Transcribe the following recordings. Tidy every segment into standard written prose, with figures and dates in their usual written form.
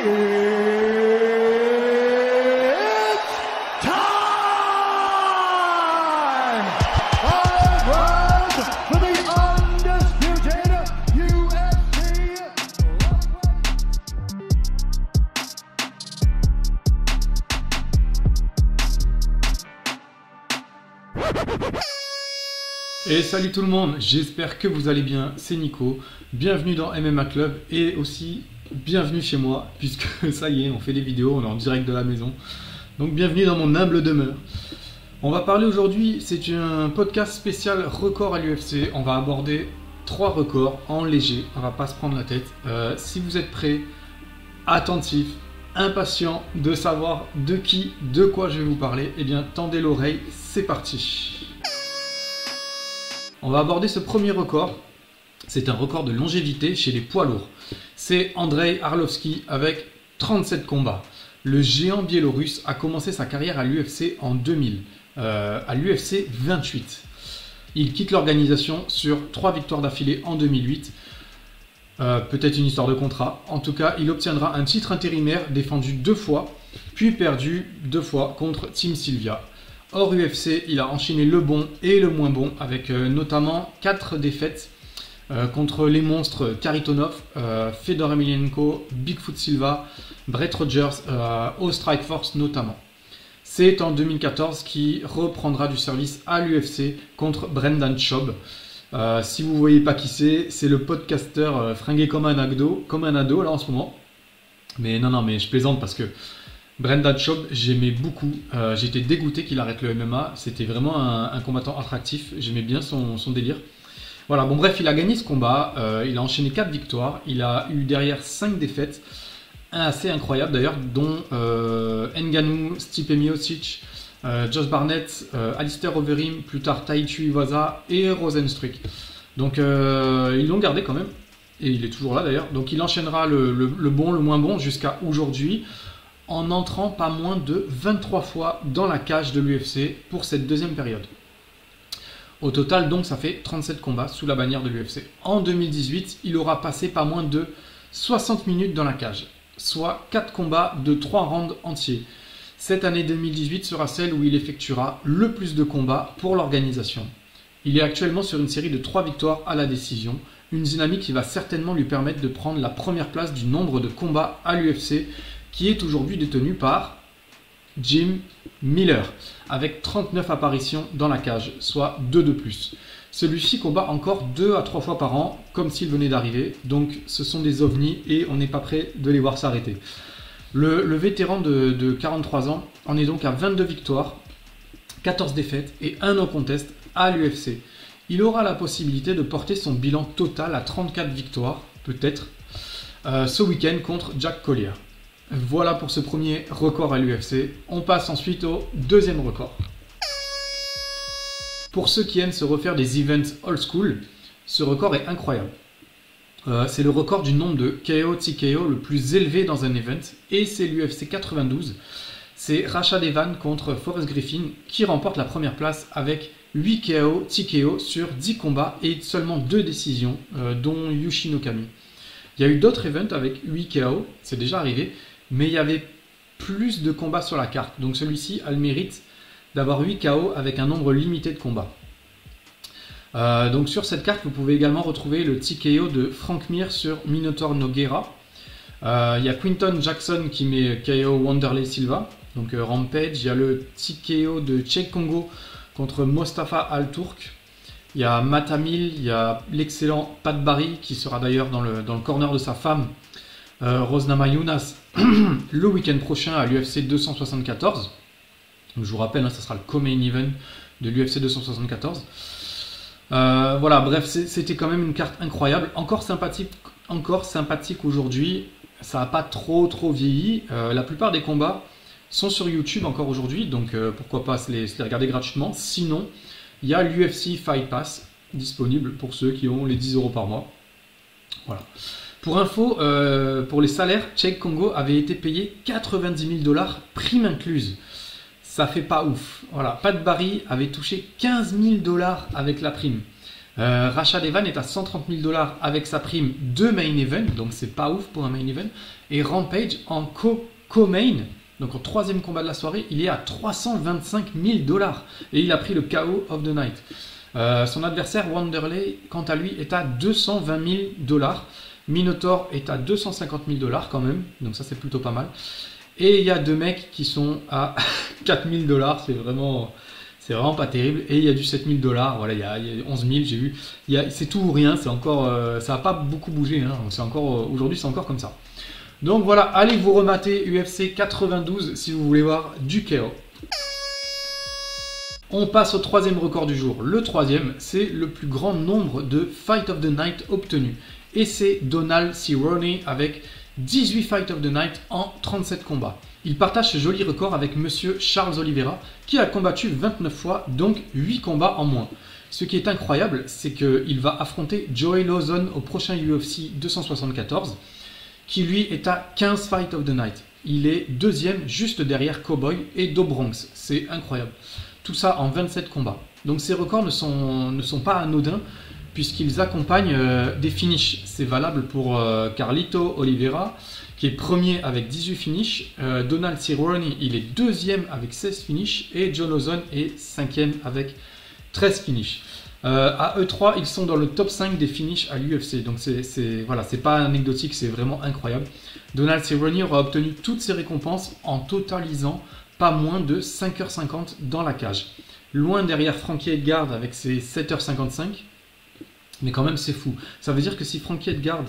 For the undisputed UFC. Et salut tout le monde, j'espère que vous allez bien, c'est Nico. Bienvenue dans MMA Club et aussi bienvenue chez moi, puisque ça y est, on fait des vidéos, on est en direct de la maison. Donc bienvenue dans mon humble demeure. On va parler aujourd'hui, c'est un podcast spécial record à l'UFC. On va aborder 3 records en léger, on va pas se prendre la tête. Si vous êtes prêts, attentifs, impatients de savoir de quoi je vais vous parler, eh bien tendez l'oreille, c'est parti. On va aborder ce premier record. C'est un record de longévité chez les poids lourds. C'est Andrei Arlovski avec 37 combats. Le géant biélorusse a commencé sa carrière à l'UFC en 2000, à l'UFC 28. Il quitte l'organisation sur 3 victoires d'affilée en 2008. Peut-être une histoire de contrat. En tout cas, il obtiendra un titre intérimaire défendu 2 fois, puis perdu 2 fois contre Team Sylvia. Hors UFC, il a enchaîné le bon et le moins bon, avec notamment 4 défaites contre les monstres Kharitonov, Fedor Emelianenko, Bigfoot Silva, Brett Rogers, au Strikeforce notamment. C'est en 2014 qu'il reprendra du service à l'UFC contre Brendan Schaub. Si vous ne voyez pas qui c'est le podcasteur fringué comme un ado là en ce moment. Mais non, mais je plaisante parce que Brendan Schaub, j'aimais beaucoup. J'étais dégoûté qu'il arrête le MMA. C'était vraiment un combattant attractif. J'aimais bien son délire. Voilà, bon bref, il a gagné ce combat. Il a enchaîné 4 victoires. Il a eu derrière 5 défaites. Un assez incroyable d'ailleurs, dont Ngannou, Stipe Miocic, Josh Barnett, Alistair Overeem, plus tard Taichi Iwasa et Rozenstruik. Donc ils l'ont gardé quand même. Et il est toujours là d'ailleurs. Donc il enchaînera le bon, le moins bon jusqu'à aujourd'hui, en entrant pas moins de 23 fois dans la cage de l'UFC pour cette deuxième période. Au total, donc, ça fait 37 combats sous la bannière de l'UFC. En 2018, il aura passé pas moins de 60 minutes dans la cage, soit 4 combats de 3 rounds entiers. Cette année 2018 sera celle où il effectuera le plus de combats pour l'organisation. Il est actuellement sur une série de 3 victoires à la décision, une dynamique qui va certainement lui permettre de prendre la première place du nombre de combats à l'UFC, qui est aujourd'hui détenu par Jim Miller, avec 39 apparitions dans la cage, soit 2 de plus. Celui-ci combat encore 2 à 3 fois par an, comme s'il venait d'arriver, donc ce sont des ovnis et on n'est pas prêt de les voir s'arrêter. Le vétéran de 43 ans en est donc à 22 victoires, 14 défaites et 1 no contest à l'UFC. Il aura la possibilité de porter son bilan total à 34 victoires, peut-être, ce week-end contre Jack Collier. Voilà pour ce premier record à l'UFC. On passe ensuite au deuxième record. Pour ceux qui aiment se refaire des events old school, ce record est incroyable. C'est le record du nombre de KO-TKO le plus élevé dans un event, et c'est l'UFC 92. C'est Rashad Evans contre Forrest Griffin qui remporte la première place avec 8 KO-TKO sur 10 combats et seulement 2 décisions, dont Yushi Nokami. Il y a eu d'autres events avec 8 KO, c'est déjà arrivé, mais il y avait plus de combats sur la carte. Donc celui-ci a le mérite d'avoir 8 KO avec un nombre limité de combats. Donc sur cette carte, vous pouvez également retrouver le TKO de Frank Mir sur Minotaur Nogueira. Il y a Quinton Jackson qui met KO Wanderlei Silva, donc Rampage. Il y a le TKO de Cheick Kongo contre Mostafa Al-Turk. Il y a Matt Hamill, il y a l'excellent Pat Barry qui sera d'ailleurs dans le corner de sa femme, Rose Namajunas, le week-end prochain à l'UFC 274. Donc, je vous rappelle, ça sera le co-main event de l'UFC 274. Voilà, bref, c'était quand même une carte incroyable, encore sympathique aujourd'hui. Ça n'a pas trop vieilli. La plupart des combats sont sur YouTube encore aujourd'hui, donc pourquoi pas se les regarder gratuitement. Sinon, il y a l'UFC Fight Pass disponible pour ceux qui ont les 10 € par mois. Voilà. Pour info, pour les salaires, Cheick Kongo avait été payé 90 000 $, prime incluse. Ça fait pas ouf. Voilà. Pat Barry avait touché 15 000 $ avec la prime. Rashad Evans est à 130 000 $ avec sa prime de main event, donc c'est pas ouf pour un main event. Et Rampage en co-main, donc en troisième combat de la soirée, il est à 325 000 $ et il a pris le KO of the night. Son adversaire Wanderlei, quant à lui, est à 220 000 $. Minotaur est à 250 000 $ quand même, donc ça c'est plutôt pas mal. Et il y a deux mecs qui sont à 4 000 $, c'est vraiment pas terrible. Et il y a du 7 000 $, voilà, il y a 11 000, j'ai vu. C'est tout ou rien, c'est encore, ça n'a pas beaucoup bougé, hein. Aujourd'hui c'est encore comme ça. Donc voilà, allez vous remater UFC 92 si vous voulez voir du KO. On passe au troisième record du jour. Le troisième, c'est le plus grand nombre de Fight of the Night obtenus. Et c'est Donald Cerrone avec 18 Fight of the Night en 37 combats. Il partage ce joli record avec monsieur Charles Oliveira qui a combattu 29 fois, donc 8 combats en moins. Ce qui est incroyable, c'est qu'il va affronter Joey Lawson au prochain UFC 274, qui lui est à 15 Fight of the Night. Il est deuxième juste derrière Cowboy et Do Bronx. C'est incroyable. Tout ça en 27 combats. Donc ces records ne sont pas anodins puisqu'ils accompagnent des finishes. C'est valable pour Carlito Oliveira qui est premier avec 18 finishes. Donald Cerrone, il est deuxième avec 16 finishes. Et Joe Lawson est cinquième avec 13 finishes. À eux trois, ils sont dans le top 5 des finishes à l'UFC. Donc voilà, c'est pas anecdotique, c'est vraiment incroyable. Donald Cerrone aura obtenu toutes ses récompenses en totalisant pas moins de 5h50 dans la cage. Loin derrière Frankie Edgar avec ses 7h55. Mais quand même, c'est fou. Ça veut dire que si Frankie Edgar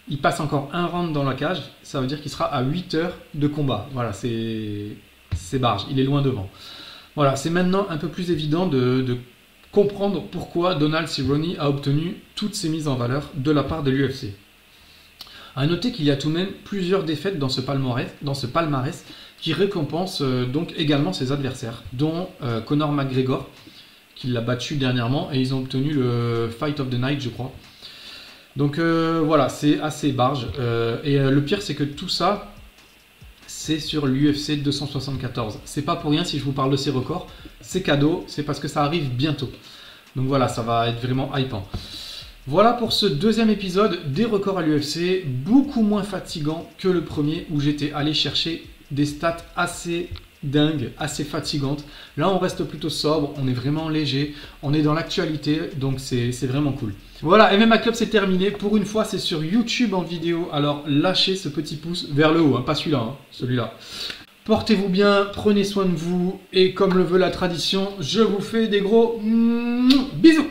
il passe encore un round dans la cage, ça veut dire qu'il sera à 8 heures de combat. Voilà, c'est barge. Il est loin devant. Voilà, c'est maintenant un peu plus évident de comprendre pourquoi Donald Cerrone a obtenu toutes ces mises en valeur de la part de l'UFC. A noter qu'il y a tout de même plusieurs défaites dans ce palmarès qui récompense donc également ses adversaires, dont Conor McGregor, qui l'a battu dernièrement, et ils ont obtenu le Fight of the Night, je crois. Donc voilà, c'est assez barge. Et le pire, c'est que tout ça, c'est sur l'UFC 274. C'est pas pour rien si je vous parle de ces records. C'est cadeau, c'est parce que ça arrive bientôt. Donc voilà, ça va être vraiment hypant. Voilà pour ce deuxième épisode des records à l'UFC, beaucoup moins fatigant que le premier où j'étais allé chercher des stats assez dingues, assez fatigantes. Là, on reste plutôt sobre, on est vraiment léger, on est dans l'actualité, donc c'est vraiment cool. Voilà, MMA Club, c'est terminé. Pour une fois, c'est sur YouTube en vidéo, alors lâchez ce petit pouce vers le haut, hein, pas celui-là, hein, celui-là. Portez-vous bien, prenez soin de vous, et comme le veut la tradition, je vous fais des gros bisous.